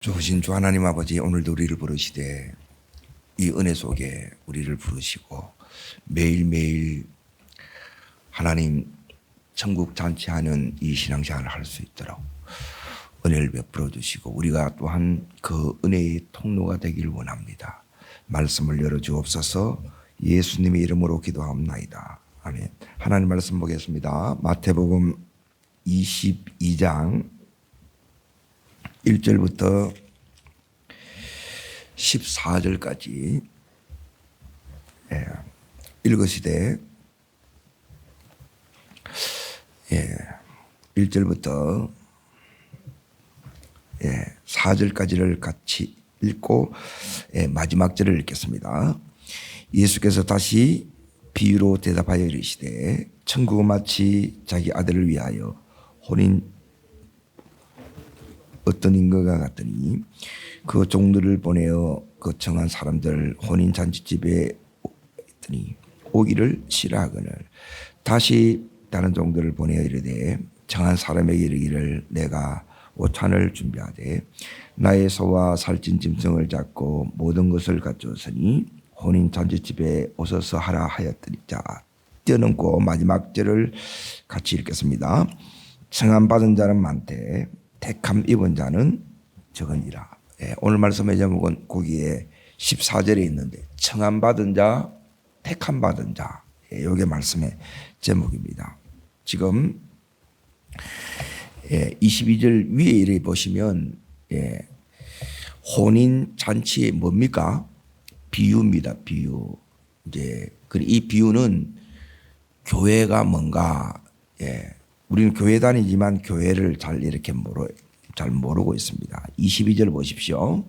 좋으신 주 하나님 아버지, 오늘도 우리를 부르시되 이 은혜 속에 우리를 부르시고 매일매일 하나님 천국 잔치하는 이 신앙생활을 할 수 있도록 은혜를 베풀어 주시고 우리가 또한 그 은혜의 통로가 되기를 원합니다. 말씀을 열어주옵소서. 예수님의 이름으로 기도합나이다. 아멘. 하나님 말씀 보겠습니다. 마태복음 22장 1절부터 14절까지 읽으시되 1절부터 4절까지를 같이 읽고 마지막 절을 읽겠습니다. 예수께서 다시 비유로 대답하여 이르시되 천국은 마치 자기 아들을 위하여 혼인 어떤 인거가 같더니 그 종들을 보내어 그 청한 사람들 혼인 잔치집에 있더니 오기를 싫어하거늘 다시 다른 종들을 보내어 이르되 청한 사람에게 이르기를 내가 오찬을 준비하되 나의 소와 살찐 짐승을 잡고 모든 것을 갖추었으니 혼인 잔치집에 오셔서 하라 하였더니 자 뛰어넘고 마지막 절을 같이 읽겠습니다. 청함 받은 자는 많되 택함 입은 자는 적으니라. 오늘 말씀의 제목은 거기에 14절에 있는데 청함 받은 자, 택함 받은 자, 이게 말씀의 제목입니다. 지금 22절 위에 이렇게 보시면 혼인 잔치의 뭡니까? 비유입니다. 비유. 이제 이 비유는 교회가 뭔가 우리는 교회 다니지만 교회를 잘 이렇게 잘 모르고 있습니다. 22절 보십시오.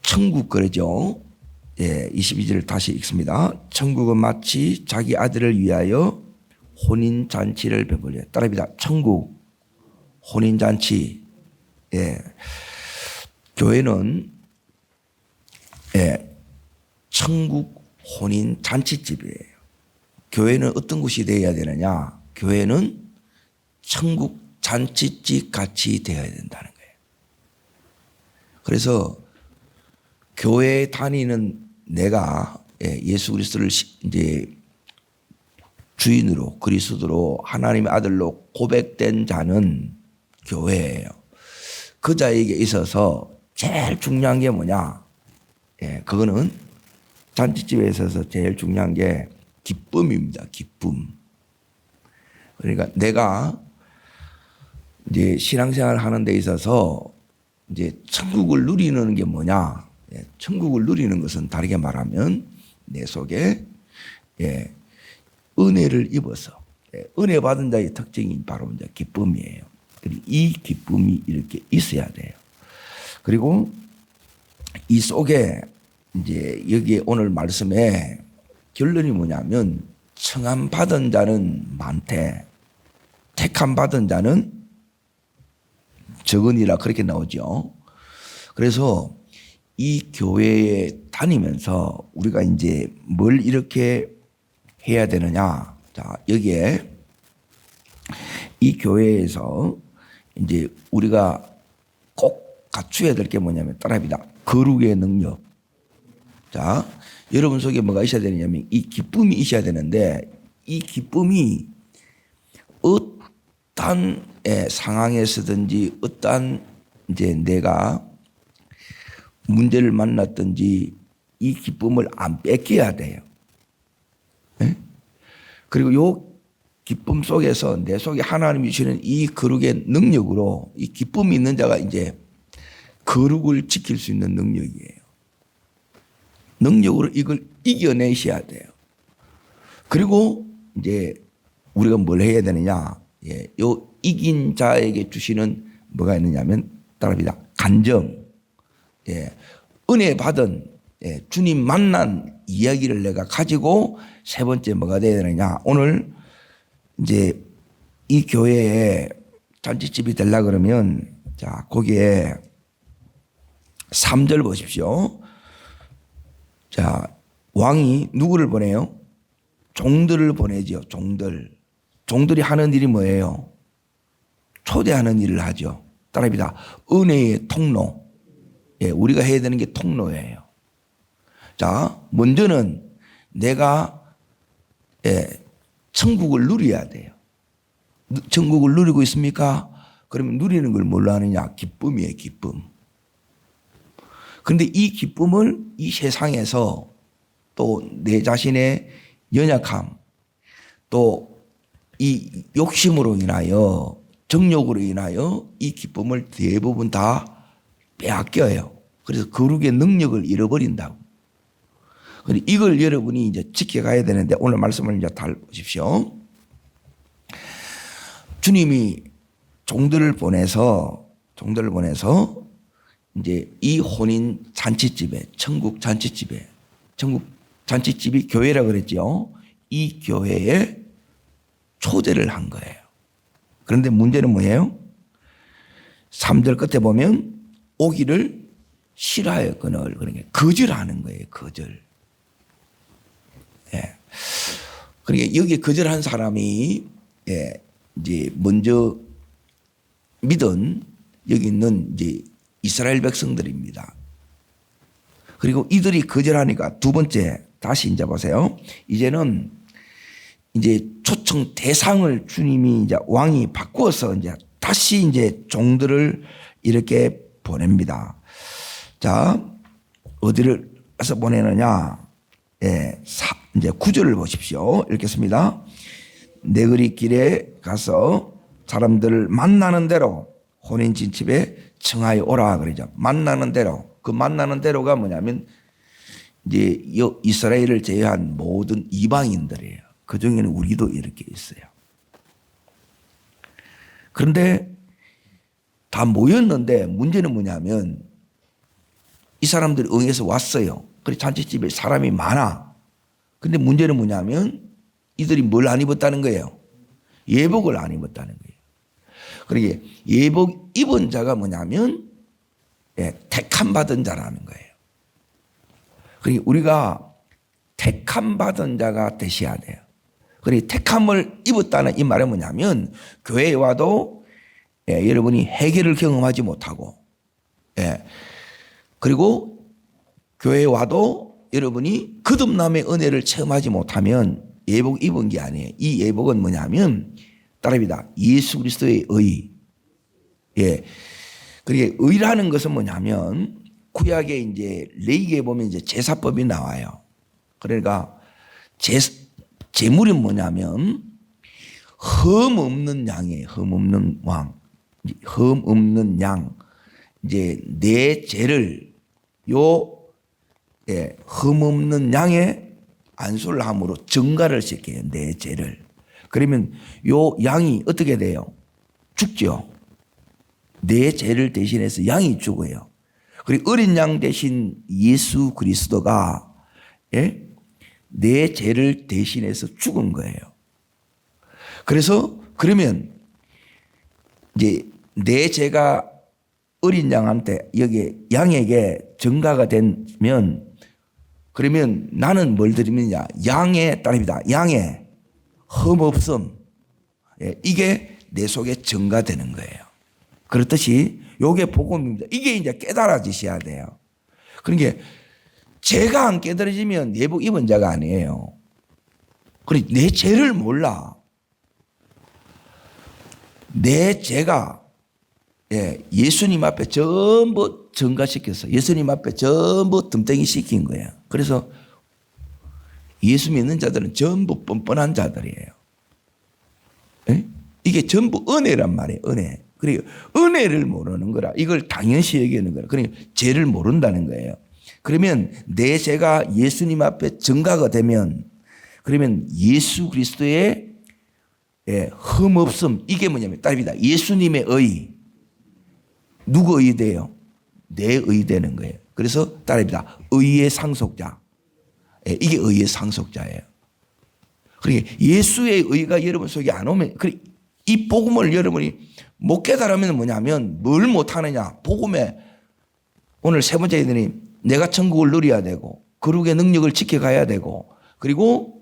천국 그러죠. 22절 다시 읽습니다. 천국은 마치 자기 아들을 위하여 혼인잔치를 베풀려. 따라합니다. 천국, 혼인잔치. 교회는 천국 혼인잔치집이에요. 교회는 어떤 곳이 되어야 되느냐? 교회는 천국 잔치집 같이 되어야 된다는 거예요. 그래서 교회에 다니는 내가 예수 그리스도를 이제 주인으로 그리스도로 하나님의 아들로 고백된 자는 교회예요. 그 자에게 있어서 제일 중요한 게 뭐냐? 그거는 잔치집에 있어서 제일 중요한 게 기쁨입니다. 기쁨. 그러니까 내가 이제 신앙생활을 하는 데 있어서 이제 천국을 누리는 게 뭐냐? 천국을 누리는 것은 다르게 말하면 내 속에 은혜를 입어서 은혜 받은 자의 특징이 바로 이제 기쁨이에요. 이 기쁨이 이렇게 있어야 돼요. 그리고 이 속에 이제 여기 오늘 말씀에 결론이 뭐냐면 청함 받은 자는 많대. 택함 받은 자는 적으니라 그렇게 나오죠. 그래서 이 교회에 다니면서 우리가 이제 뭘 이렇게 해야 되느냐. 자, 여기에 이 교회에서 이제 우리가 꼭 갖춰야 될 게 뭐냐면 따라합니다. 거룩의 능력. 자, 여러분 속에 뭐가 있어야 되냐면 이 기쁨이 있어야 되는데 이 기쁨이 어떤 상황에서든지 어떤 이제 내가 문제를 만났든지 이 기쁨을 안 뺏겨야 돼요. 그리고 요 기쁨 속에서 내 속에 하나님이 주시는 이 거룩의 능력으로 이 기쁨이 있는 자가 이제 거룩을 지킬 수 있는 능력이에요. 능력으로 이걸 이겨내셔야 돼요. 그리고 이제 우리가 뭘 해야 되느냐? 요 이긴 자에게 주시는 뭐가 있느냐면 따라합니다. 간정. 은혜 받은 주님 만난 이야기를 내가 가지고 세 번째 뭐가 돼야 되느냐? 오늘 이제 이 교회에 잔치집이 되려고 그러면 자, 거기에 3절 보십시오. 자, 왕이 누구를 보내요? 종들을 보내죠. 종들이 하는 일이 뭐예요? 초대하는 일을 하죠. 따라합니다. 은혜의 통로. 예, 우리가 해야 되는 게 통로예요. 자, 먼저는 내가 천국을 누려야 돼요. 천국을 누리고 있습니까? 그러면 누리는 걸 뭘로 하느냐? 기쁨이에요, 기쁨. 그런데 이 기쁨을 이 세상에서 또 내 자신의 연약함, 또 이 욕심으로 인하여, 정욕으로 인하여 이 기쁨을 대부분 다 빼앗겨요. 그래서 거룩의 능력을 잃어버린다고. 이걸 여러분이 이제 지켜가야 되는데 오늘 말씀을 이제 잘 보십시오. 주님이 종들을 보내서 이제 이 혼인 잔치집에, 천국 잔치집이 교회라 그랬죠. 이 교회에 초대를 한 거예요. 그런데 문제는 뭐예요? 3절 끝에 보면 오기를 싫어하였거늘, 그러니까 거절하는 거예요. 거절. 예. 그러니까 여기 거절한 사람이 이제 먼저 믿은 여기 있는 이제 이스라엘 백성들입니다. 그리고 이들이 거절하니까 두 번째 다시 이제 보세요. 이제는 이제 초청 대상을 주님이 이제 왕이 바꾸어서 이제 다시 이제 종들을 이렇게 보냅니다. 자, 어디를 가서 보내느냐? 이제 9절을 보십시오. 읽겠습니다. 내거리 길에 가서 사람들을 만나는 대로 혼인 진집에 청하여 오라 그러죠. 만나는 대로. 그 만나는 대로가 뭐냐면 이제 이스라엘을 제외한 모든 이방인들이에요. 그 중에는 우리도 이렇게 있어요. 그런데 다 모였는데 문제는 뭐냐면 이 사람들이 응해서 왔어요. 그래서 잔치집에 사람이 많아. 근데 문제는 뭐냐면 이들이 뭘 안 입었다는 거예요? 예복을 안 입었다는 거예요. 그러게 예복 입은 자가 뭐냐면 택함 받은 자라는 거예요. 그러니까 우리가 택함 받은 자가 되셔야 돼요. 그리고 택함을 입었다는 이 말은 뭐냐면 교회에 와도 여러분이 해결을 경험하지 못하고 그리고 교회에 와도 여러분이 거듭남의 은혜를 체험하지 못하면 예복 입은 게 아니에요. 이 예복은 뭐냐면 따라합니다. 예수 그리스도의 의. 그러니까 의라는 것은 뭐냐면 구약에 이제 레위기에 보면 이제 제사법이 나와요. 그러니까 제물이 뭐냐면 흠 없는 양이에요. 흠 없는 양. 이제 내 죄를 흠 없는 양의 안수를 함으로 증가를 시켜요. 내 죄를. 그러면 요 양이 어떻게 돼요? 죽죠. 내 죄를 대신해서 양이 죽어요. 그리고 어린 양 대신 예수 그리스도가 내 죄를 대신해서 죽은 거예요. 그래서 그러면 이제 내 죄가 어린 양한테 여기 양에게 증가가 되면 그러면 나는 뭘 드리느냐? 양의 딸입니다. 양의 흠없음. 이게 내 속에 증가되는 거예요. 그렇듯이 요게 복음입니다. 이게 이제 깨달아지셔야 돼요. 그러니까 죄가 안 깨달아지면 예복 입은 자가 아니에요. 그래 내 죄를 몰라. 내 죄가 예수님 앞에 전부 증가시켜서 예수님 앞에 전부 덤탱이 시킨 거예요. 그래서 예수 믿는 자들은 전부 뻔뻔한 자들이에요. 이게 전부 은혜란 말이에요. 은혜. 그리고 은혜를 모르는 거라. 이걸 당연시 여기는 거라. 그러니까 죄를 모른다는 거예요. 그러면 내 죄가 예수님 앞에 증가가 되면 그러면 예수 그리스도의 흠없음 이게 뭐냐면 딸입니다. 예수님의 의. 누구 의 돼요? 내 의 되는 거예요. 그래서 딸입니다. 의의 상속자. 이게 의의 상속자예요. 그러니까 예수의 의가 여러분 속에 안 오면 이 복음을 여러분이 못 깨달으면 뭐냐면 뭘 못하느냐. 복음에 오늘 세 번째 얘기는 내가 천국을 누려야 되고 거룩의 능력을 지켜가야 되고 그리고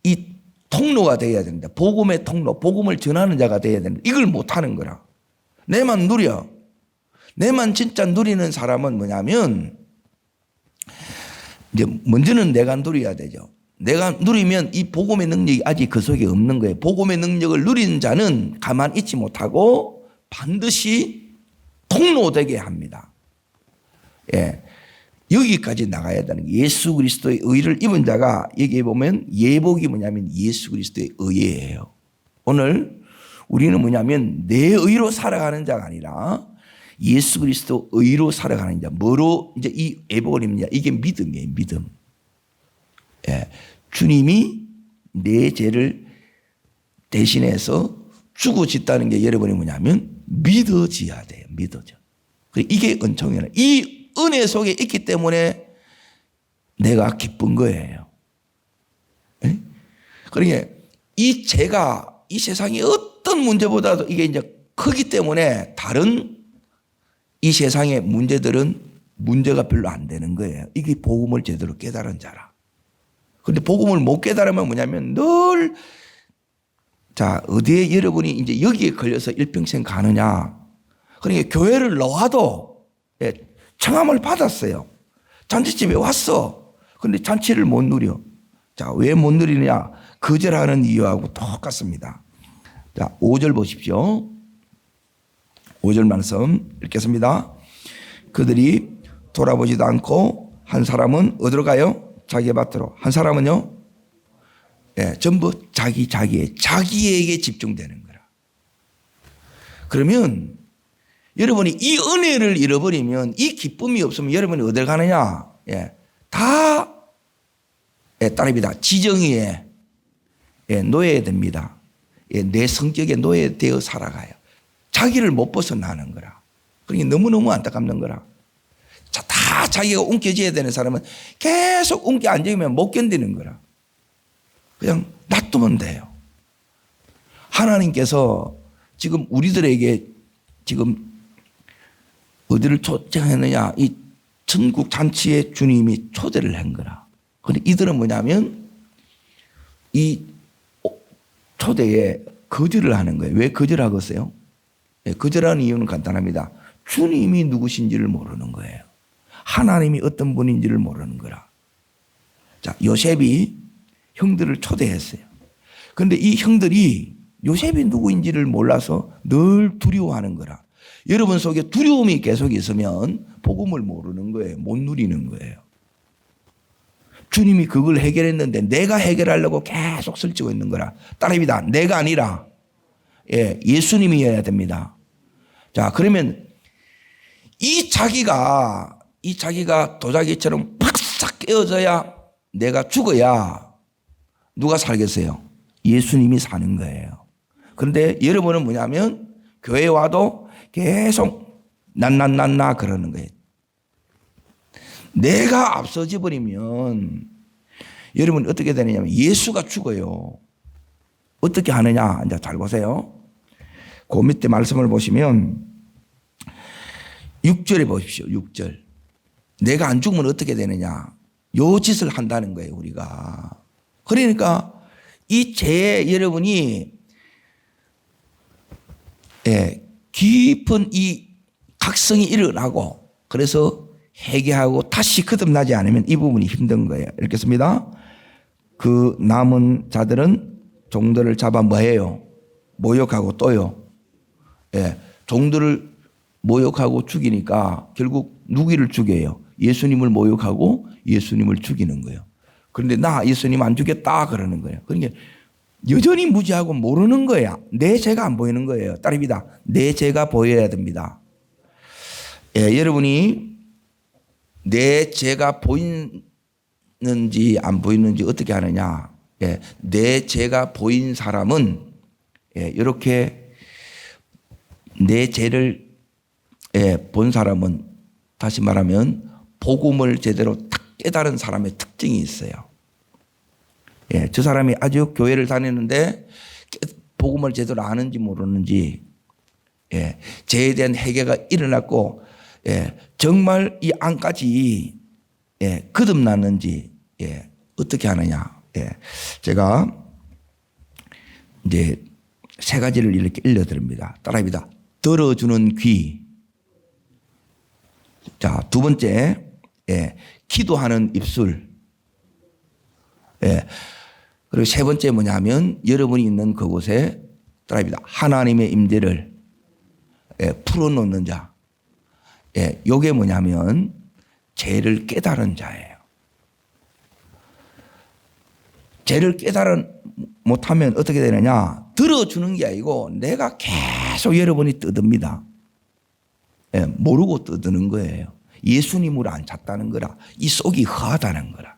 이 통로가 되어야 된다. 복음의 통로, 복음을 전하는 자가 되어야 된다. 이걸 못하는 거라. 내만 누려. 내만 진짜 누리는 사람은 뭐냐면 이제 먼저는 내가 누려야 되죠. 내가 누리면 이 복음의 능력이 아직 그 속에 없는 거예요. 복음의 능력을 누린 자는 가만히 있지 못하고 반드시 통로되게 합니다. 예. 여기까지 나가야 되는 게 예수 그리스도의 의를 입은 자가 여기에 보면 예복이 뭐냐면 예수 그리스도의 의예요. 오늘 우리는 뭐냐면 내 의로 살아가는 자가 아니라 예수 그리스도 의로 살아가는 자. 뭐로 이제 이 예복을 입느냐? 이게 믿음이에요. 믿음. 예. 주님이 내 죄를 대신해서 죽어졌다는 게 여러분이 뭐냐면 믿어져야 돼요. 믿어져. 이게 은총이에요. 이 은혜 속에 있기 때문에 내가 기쁜 거예요. 예? 그러니까 이 죄가 이 세상의 어떤 문제보다도 이게 이제 크기 때문에 다른 이 세상의 문제들은 문제가 별로 안 되는 거예요. 이게 복음을 제대로 깨달은 자라. 그런데 복음을 못 깨달으면 뭐냐면 늘 자, 어디에 여러분이 이제 여기에 걸려서 일평생 가느냐. 그러니까 교회를 나와도 청함을 받았어요. 잔치집에 왔어. 그런데 잔치를 못 누려. 자, 왜 못 누리느냐? 거절하는 이유하고 똑같습니다. 자, 5절 보십시오. 5절 말씀 읽겠습니다. 그들이 돌아보지도 않고 한 사람은 어디로 가요? 자기 밭으로. 한 사람은요? 예, 전부 자기에게 집중되는 거라. 그러면 여러분이 이 은혜를 잃어버리면 이 기쁨이 없으면 여러분이 어딜 가느냐? 예, 다 따릅니다. 지정의에 놓여야 됩니다. 내 성격에 노예되어 살아가요. 자기를 못 벗어나는 거라. 그러니까 너무너무 안타깝는 거라. 자, 다 자기가 움켜쥐어야 되는 사람은 계속 움켜 앉으면 못 견디는 거라. 그냥 놔두면 돼요. 하나님께서 지금 우리들에게 지금 어디를 초청했느냐? 이 천국 잔치에 주님이 초대를 한 거라. 그런데 이들은 뭐냐면 이 초대에 거절을 하는 거예요. 왜 거절하겠어요? 거절하는 이유는 간단합니다. 주님이 누구신지를 모르는 거예요. 하나님이 어떤 분인지를 모르는 거라. 자, 요셉이 형들을 초대했어요. 그런데 이 형들이 요셉이 누구인지를 몰라서 늘 두려워하는 거라. 여러분 속에 두려움이 계속 있으면 복음을 모르는 거예요. 못 누리는 거예요. 주님이 그걸 해결했는데 내가 해결하려고 계속 설치고 있는 거라. 따릅니다. 내가 아니라 예수님이어야 됩니다. 자, 그러면 이 자기가 도자기처럼 팍싹 깨어져야 내가 죽어야 누가 살겠어요? 예수님이 사는 거예요. 그런데 여러분은 뭐냐면 교회 와도 계속 난나 그러는 거예요. 내가 앞서져 버리면 여러분 어떻게 되느냐면 예수가 죽어요. 어떻게 하느냐? 이제 잘 보세요. 그 밑에 말씀을 보시면 6절에 보십시오. 6절. 내가 안 죽으면 어떻게 되느냐? 요 짓을 한다는 거예요, 우리가. 그러니까 이 죄에 여러분이 깊은 이 각성이 일어나고 그래서 회개하고 다시 거듭나지 않으면 이 부분이 힘든 거예요. 읽겠습니다. 그 남은 자들은 종들을 잡아 뭐해요? 모욕하고 또요. 종들을 모욕하고 죽이니까 결국 누구를 죽여요? 예수님을 모욕하고 예수님을 죽이는 거예요. 그런데 나 예수님 안 죽였다 그러는 거예요. 그러니까 여전히 무지하고 모르는 거야. 내 죄가 안 보이는 거예요. 따릅니다. 내 죄가 보여야 됩니다. 여러분이 내 죄가 보이는지 안 보이는지 어떻게 하느냐. 내 죄가 보인 사람은 이렇게 내 죄를 본 사람은 다시 말하면 복음을 제대로 딱 깨달은 사람의 특징이 있어요. 저 사람이 아주 교회를 다니는데 복음을 제대로 아는지 모르는지 죄에 대한 회개가 일어났고 정말 이 안까지 거듭났는지 어떻게 하느냐. 제가 이제 세 가지를 이렇게 일러드립니다. 따라합니다. 들어주는 귀, 두 번째, 기도하는 입술. 그리고 세 번째 뭐냐면 여러분이 있는 그곳에 따라합니다. 하나님의 임재를 풀어놓는 자. 요게 뭐냐면 죄를 깨달은 자예요. 죄를 깨달은 못하면 어떻게 되느냐? 들어주는 게 아니고 내가 계속 여러분이 뜯습니다. 모르고 뜯는 거예요. 예수님으로 안 찾다는 거라. 이 속이 허하다는 거라.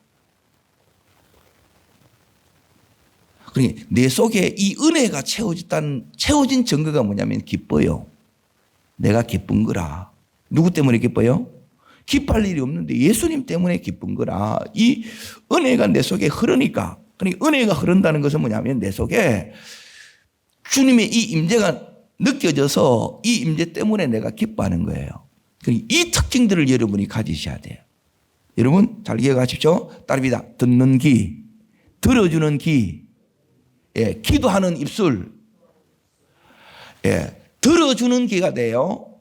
그러니 내 속에 이 은혜가 채워진 증거가 뭐냐면 기뻐요. 내가 기쁜 거라. 누구 때문에 기뻐요? 기뻐할 일이 없는데 예수님 때문에 기쁜 거라. 이 은혜가 내 속에 흐르니까. 그러니까 은혜가 흐른다는 것은 뭐냐면 내 속에 주님의 이 임재가 느껴져서 이 임재 때문에 내가 기뻐하는 거예요. 이 특징들을 여러분이 가지셔야 돼요. 여러분 잘 기억하십시오. 따릅니다. 듣는 귀, 들어주는 귀, 기도하는 입술, 들어주는 귀가 돼요.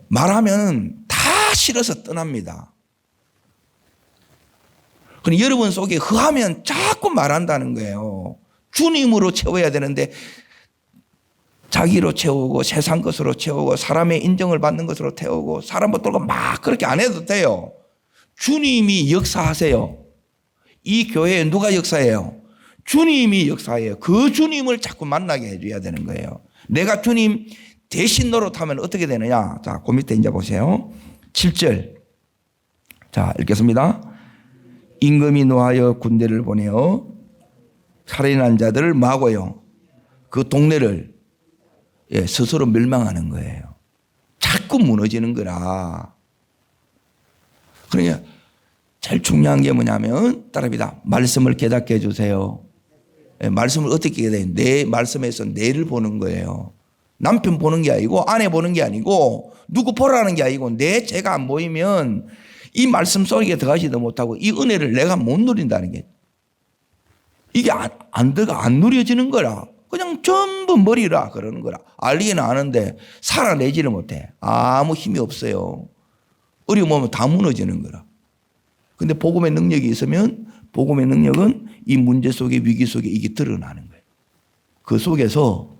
말하면 다 싫어서 떠납니다. 그럼 여러분 속에 허하면 자꾸 말한다는 거예요. 주님으로 채워야 되는데 자기로 채우고 세상 것으로 채우고 사람의 인정을 받는 것으로 태우고 사람 붙들고 막 그렇게 안 해도 돼요. 주님이 역사하세요. 이 교회에 누가 역사해요? 주님이 역사해요. 그 주님을 자꾸 만나게 해줘야 되는 거예요. 내가 주님 대신 노릇하면 어떻게 되느냐? 자, 그 밑에 이제 보세요. 7절. 자, 읽겠습니다. 임금이 노하여 군대를 보내어 살인한 자들을 마고요. 그 동네를 스스로 멸망하는 거예요. 자꾸 무너지는 거라. 그러니까 제일 중요한 게 뭐냐면 따라합니다. 말씀을 깨닫게 해주세요. 말씀을 어떻게 깨닫게 해요? 내 말씀에서 내를 보는 거예요. 남편 보는 게 아니고 아내 보는 게 아니고 누구 보라는 게 아니고 내 죄가 안 보이면 이 말씀 속에 들어가지도 못하고 이 은혜를 내가 못 누린다는 게 이게 안 누려지는 거라. 그냥 전부 머리라 그러는 거라. 알기는 아는데 살아내지를 못해. 아무 힘이 없어요. 어려움 오면 다 무너지는 거라. 근데 복음의 능력이 있으면 복음의 능력은 이 문제 속에 위기 속에 이게 드러나는 거예요. 그 속에서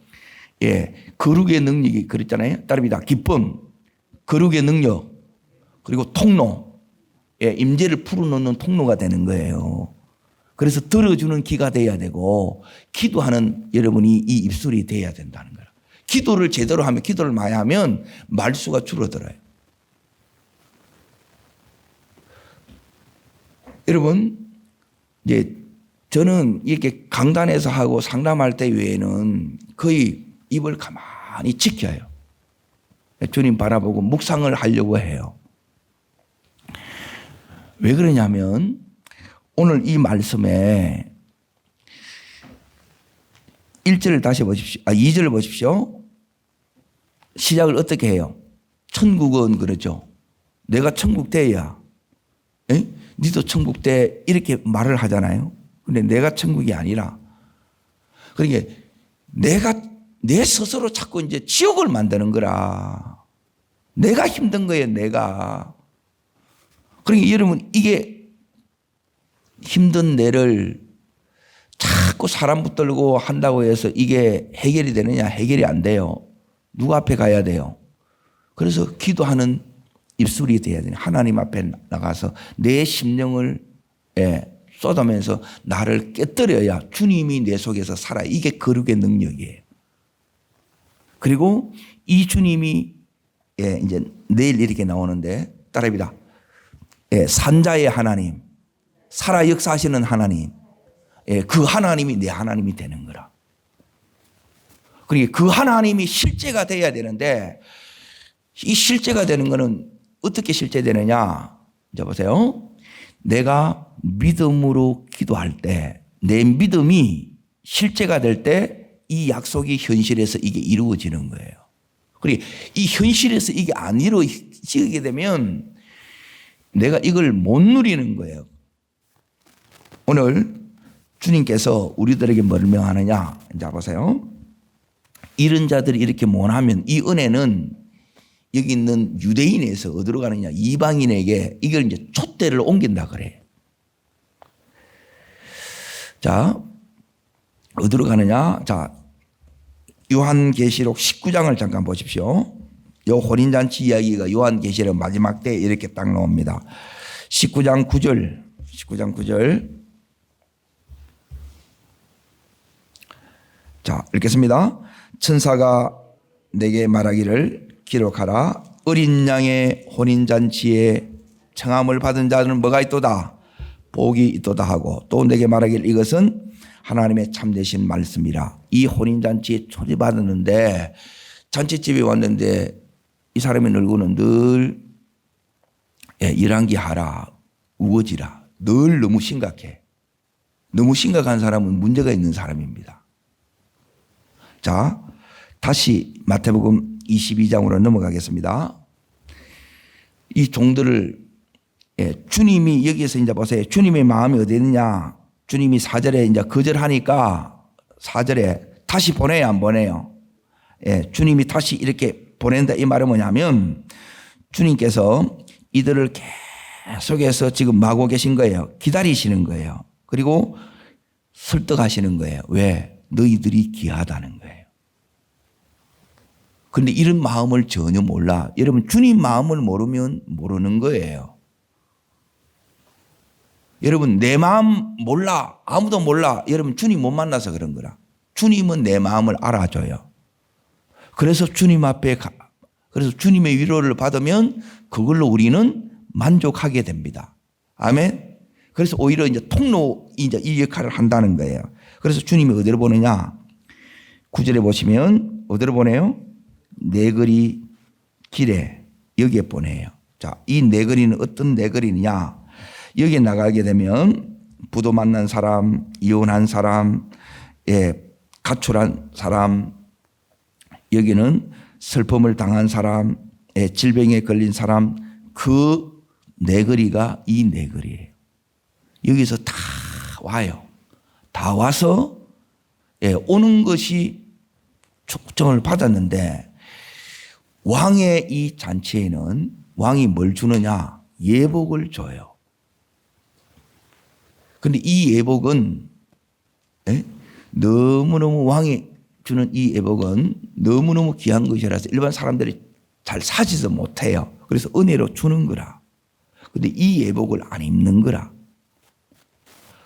거룩의 능력이 그랬잖아요. 따릅니다. 기쁨, 거룩의 능력, 그리고 통로, 임재를 풀어놓는 통로가 되는 거예요. 그래서 들어주는 귀가 돼야 되고 기도하는 여러분이 이 입술이 돼야 된다는 거예요. 기도를 제대로 하면 기도를 많이 하면 말수가 줄어들어요. 여러분 이제 저는 이렇게 강단에서 하고 상담할 때 외에는 거의 입을 가만히 지켜요. 주님 바라보고 묵상을 하려고 해요. 왜 그러냐면 오늘 이 말씀에 1절을 다시 보십시오. 2절을 보십시오. 시작을 어떻게 해요? 천국은 그러죠. 내가 천국 돼야. 니도 천국 돼 이렇게 말을 하잖아요. 근데 내가 천국이 아니라 그러니까 내가 내 스스로 자꾸 이제 지옥을 만드는 거라. 내가 힘든 거예요. 내가. 그러니까 여러분 이게 힘든 내를 자꾸 사람 붙들고 한다고 해서 이게 해결이 되느냐? 해결이 안 돼요. 누구 앞에 가야 돼요? 그래서 기도하는 입술이 돼야 돼요. 하나님 앞에 나가서 내 심령을 쏟아면서 나를 깨뜨려야 주님이 내 속에서 살아요. 이게 거룩의 능력이에요. 그리고 이 주님이 이제 내일 이렇게 나오는데 따라합니다. 산자의 하나님, 살아 역사하시는 하나님, 그 하나님이 내 하나님이 되는 거라. 그러니까 그 하나님이 실제가 돼야 되는데 이 실제가 되는 거는 어떻게 실제되느냐? 이제 보세요. 내가 믿음으로 기도할 때 내 믿음이 실제가 될 때 이 약속이 현실에서 이게 이루어지는 거예요. 그리고 이 현실에서 이게 안 이루어지게 되면 내가 이걸 못 누리는 거예요. 오늘 주님께서 우리들에게 뭘 명하느냐? 이제 보세요. 이런 자들이 이렇게 못하면 이 은혜는 여기 있는 유대인에서 어디로 가느냐? 이방인에게 이걸 이제 촛대를 옮긴다 그래. 자, 어디로 가느냐? 자, 요한계시록 19장을 잠깐 보십시오. 요 혼인잔치 이야기가 요한계시록 마지막 때 이렇게 딱 나옵니다. 19장 9절. 자, 읽겠습니다. 천사가 내게 말하기를 기록하라. 어린 양의 혼인잔치에 청함을 받은 자는 뭐가 있도다? 복이 있도다 하고, 또 내게 말하기를 이것은 하나님의 참되신 말씀이라. 이 혼인잔치에 초대받았는데 잔치집에 왔는데 이 사람의 얼굴은 늘 일한기하라, 우거지라. 늘 너무 심각해. 너무 심각한 사람은 문제가 있는 사람입니다. 자, 다시 마태복음 22장으로 넘어가겠습니다. 이 종들을 주님이 여기에서 이제 보세요. 주님의 마음이 어디 있느냐? 주님이 4절에 이제 거절하니까 4절에 다시 보내요, 안 보내요? 주님이 다시 이렇게 보낸다 이 말은 뭐냐면 주님께서 이들을 계속해서 지금 마고 계신 거예요. 기다리시는 거예요. 그리고 설득하시는 거예요. 왜? 너희들이 귀하다는 거예요. 그런데 이런 마음을 전혀 몰라. 여러분, 주님 마음을 모르면 모르는 거예요. 여러분, 내 마음 몰라. 아무도 몰라. 여러분, 주님 못 만나서 그런 거라. 주님은 내 마음을 알아줘요. 그래서 주님 앞에 그래서 주님의 위로를 받으면 그걸로 우리는 만족하게 됩니다. 아멘. 그래서 오히려 이제 통로 이제 이 역할을 한다는 거예요. 그래서 주님이 어디로 보내냐? 9절에 보시면 어디로 보내요? 네거리 길에 여기에 보내요. 자, 이 네거리는 어떤 네거리냐? 여기에 나가게 되면 부도 만난 사람, 이혼한 사람, 가출한 사람, 여기는 슬픔을 당한 사람, 질병에 걸린 사람, 그 네거리가 이 네거리예요. 여기서 다 와요. 다 와서 오는 것이 초청을 받았는데 왕의 이 잔치에는 왕이 뭘 주느냐? 예복을 줘요. 그런데 이 예복은 너무너무 왕이 주는 이 예복은 너무너무 귀한 것이라서 일반 사람들이 잘 사지도 못해요. 그래서 은혜로 주는 거라. 그런데 이 예복을 안 입는 거라.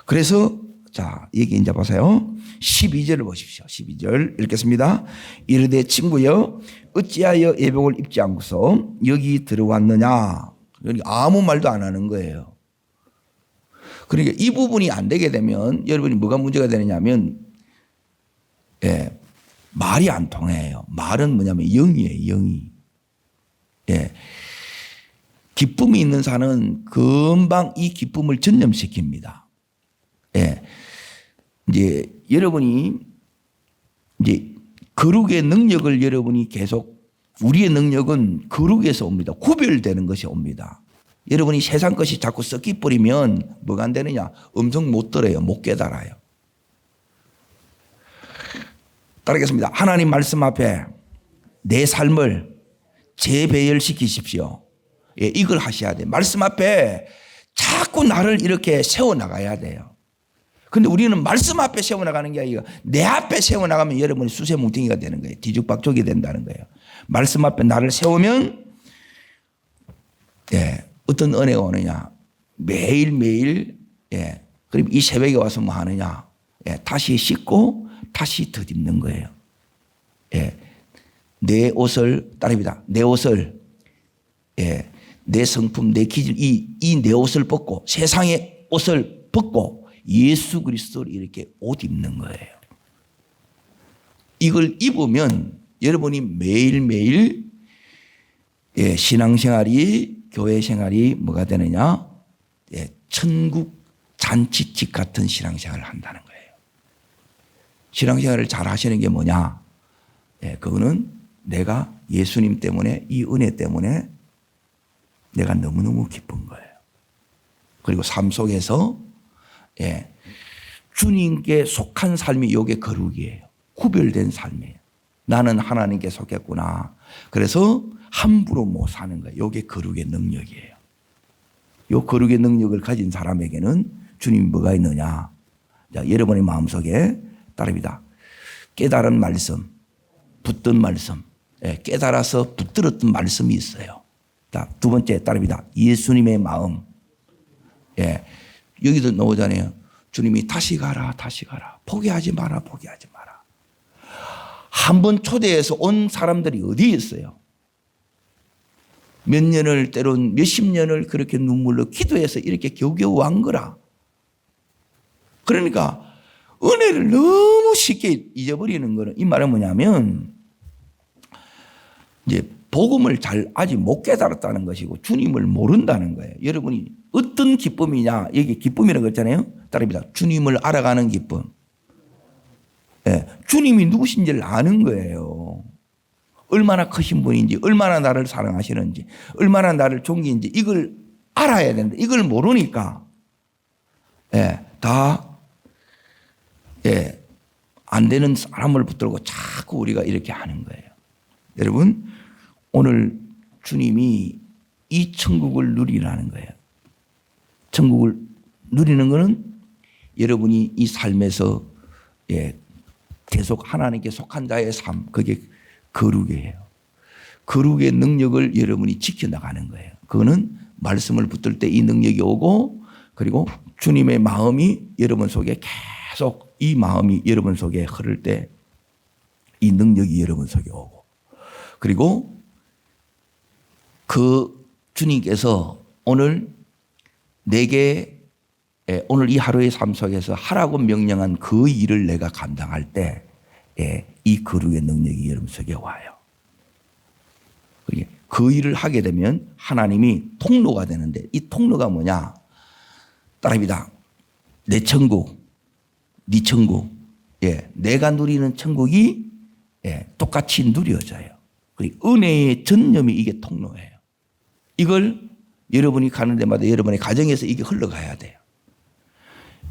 그래서 자, 여기 이제 보세요. 12절을 보십시오. 12절 읽겠습니다. 이르되 친구여 어찌하여 예복을 입지 않고서 여기 들어왔느냐. 그러니까 아무 말도 안 하는 거예요. 그러니까 이 부분이 안 되게 되면 여러분이 뭐가 문제가 되느냐면 말이 안 통해요. 말은 뭐냐면 영이에요. 영이. 기쁨이 있는 사는 금방 이 기쁨을 전염시킵니다. 이제 여러분이 이제 거룩의 능력을 여러분이 계속 우리의 능력은 거룩에서 옵니다. 구별되는 것이 옵니다. 여러분이 세상 것이 자꾸 썩기 뿌리면 뭐가 안 되느냐? 음성 못 들어요. 못 깨달아요. 따르겠습니다. 하나님 말씀 앞에 내 삶을 재배열시키십시오. 이걸 하셔야 돼요. 말씀 앞에 자꾸 나를 이렇게 세워나가야 돼요. 근데 우리는 말씀 앞에 세워나가는 게 아니라 내 앞에 세워나가면 여러분이 수세뭉탱이가 되는 거예요. 뒤죽박죽이 된다는 거예요. 말씀 앞에 나를 세우면 어떤 은혜가 오느냐. 매일매일 그럼 이 새벽에 와서 뭐 하느냐. 다시 씻고 다시 덧입는 거예요. 내 옷을 따릅니다. 내 옷을 내 성품, 내 기질 이 내 옷을 벗고 세상의 옷을 벗고 예수 그리스도를 이렇게 옷 입는 거예요. 이걸 입으면 여러분이 매일매일 신앙생활이 교회 생활이 뭐가 되느냐? 천국 잔치집 같은 신앙생활을 한다는 거예요. 신앙생활을 잘 하시는 게 뭐냐? 그거는 내가 예수님 때문에 이 은혜 때문에 내가 너무너무 기쁜 거예요. 그리고 삶 속에서 주님께 속한 삶이 이게 거룩이에요. 구별된 삶이에요. 나는 하나님께 속했구나. 그래서 함부로 못 사는 거예요. 이게 거룩의 능력이에요. 이 거룩의 능력을 가진 사람에게는 주님이 뭐가 있느냐. 자, 여러분의 마음속에 따릅니다. 깨달은 말씀, 붙든 말씀, 깨달아서 붙들었던 말씀이 있어요. 자, 두 번째 따릅니다. 예수님의 마음. 여기도 나오잖아요. 주님이 다시 가라, 다시 가라. 포기하지 마라, 포기하지 마라. 한 번 초대해서 온 사람들이 어디에 있어요? 몇 년을, 때론 몇십 년을 그렇게 눈물로 기도해서 이렇게 겨우겨우 한 거라. 그러니까 은혜를 너무 쉽게 잊어버리는 거는, 이 말은 뭐냐면 이제 복음을 잘 아직 못 깨달았다는 것이고 주님을 모른다는 거예요. 여러분이 어떤 기쁨이냐, 여기 기쁨이라고 했잖아요. 따릅니다. 주님을 알아가는 기쁨. 주님이 누구신지를 아는 거예요. 얼마나 크신 분인지, 얼마나 나를 사랑하시는지, 얼마나 나를 존귀인지 이걸 알아야 되는데 이걸 모르니까 안 되는 사람을 붙들고 자꾸 우리가 이렇게 하는 거예요. 여러분, 오늘 주님이 이 천국을 누리라는 거예요. 천국을 누리는 것은 여러분이 이 삶에서 계속 하나님께 속한 자의 삶, 그게 거룩이에요. 거룩의 능력을 여러분이 지켜나가는 거예요. 그거는 말씀을 붙들 때 이 능력이 오고, 그리고 주님의 마음이 여러분 속에 계속, 이 마음이 여러분 속에 흐를 때 이 능력이 여러분 속에 오고, 그리고 그 주님께서 오늘 내게 오늘 이 하루의 삶 속에서 하라고 명령한 그 일을 내가 감당할 때 이 거룩의 능력이 여러분 속에 와요. 그 일을 하게 되면 하나님이 통로가 되는데, 이 통로가 뭐냐? 따라합니다. 내 천국, 네 천국, 내가 누리는 천국이 똑같이 누려져요. 그리고 은혜의 전념이 이게 통로예요. 이걸 여러분이 가는 데마다 여러분의 가정에서 이게 흘러가야 돼요.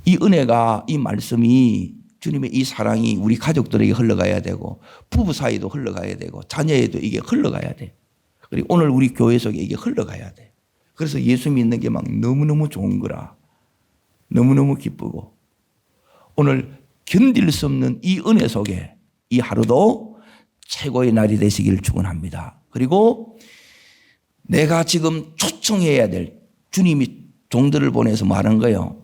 이 은혜가, 이 말씀이, 주님의 이 사랑이 우리 가족들에게 흘러가야 되고, 부부 사이도 흘러가야 되고, 자녀에도 이게 흘러가야 돼. 그리고 오늘 우리 교회 속에 이게 흘러가야 돼. 그래서 예수 믿는 게 막 너무너무 좋은 거라. 너무너무 기쁘고, 오늘 견딜 수 없는 이 은혜 속에 이 하루도 최고의 날이 되시길 축원합니다. 그리고 내가 지금 초청해야 될, 주님이 종들을 보내서 말한 거예요.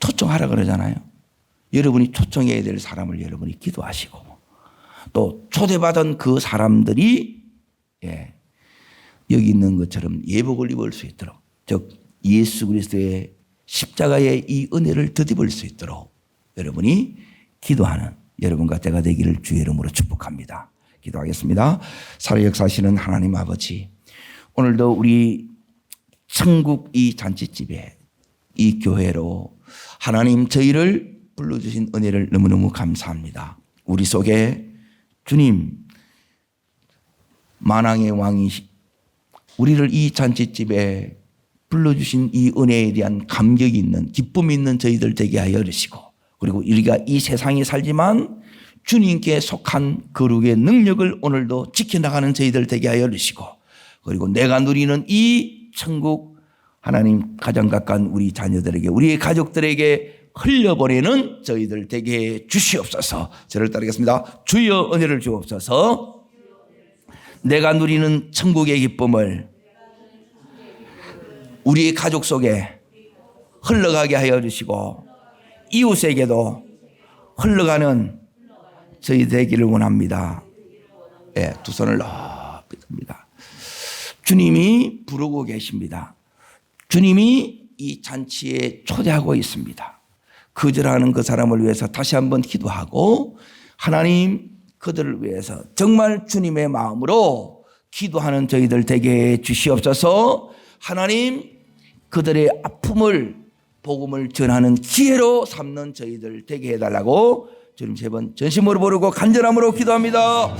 초청하라 그러잖아요. 여러분이 초청해야 될 사람을 여러분이 기도하시고, 또 초대받은 그 사람들이 여기 있는 것처럼 예복을 입을 수 있도록, 즉 예수 그리스도의 십자가의 이 은혜를 덧입을 수 있도록 여러분이 기도하는 여러분과 제가 되기를 주의 이름으로 축복합니다. 기도하겠습니다. 살아 역사하시는 하나님 아버지, 오늘도 우리 천국 이 잔치집에, 이 교회로 하나님 저희를 불러주신 은혜를 너무너무 감사합니다. 우리 속에 주님 만왕의 왕이 우리를 이 잔치집에 불러주신 이 은혜에 대한 감격이 있는, 기쁨이 있는 저희들 되게 하여 주시고, 그리고 우리가 이 세상에 살지만 주님께 속한 거룩의 능력을 오늘도 지켜나가는 저희들 되게 하여 주시고, 그리고 내가 누리는 이 천국 하나님 가장 가까운 우리 자녀들에게, 우리의 가족들에게 흘려보내는 저희들 되게 해 주시옵소서. 저를 따르겠습니다. 주여 은혜를 주옵소서. 내가 누리는 천국의 기쁨을 우리의 가족 속에 흘러가게 하여 주시고, 이웃에게도 흘러가는 저희 되기를 원합니다. 두 손을 높이 듭니다. 주님이 부르고 계십니다. 주님이 이 잔치에 초대하고 있습니다. 거절하는 그 사람을 위해서 다시 한번 기도하고, 하나님 그들을 위해서 정말 주님의 마음으로 기도하는 저희들 되게 해 주시옵소서. 하나님 그들의 아픔을 복음을 전하는 기회로 삼는 저희들 되게 해달라고 주님 세 번 전심으로 부르고 간절함으로 기도합니다.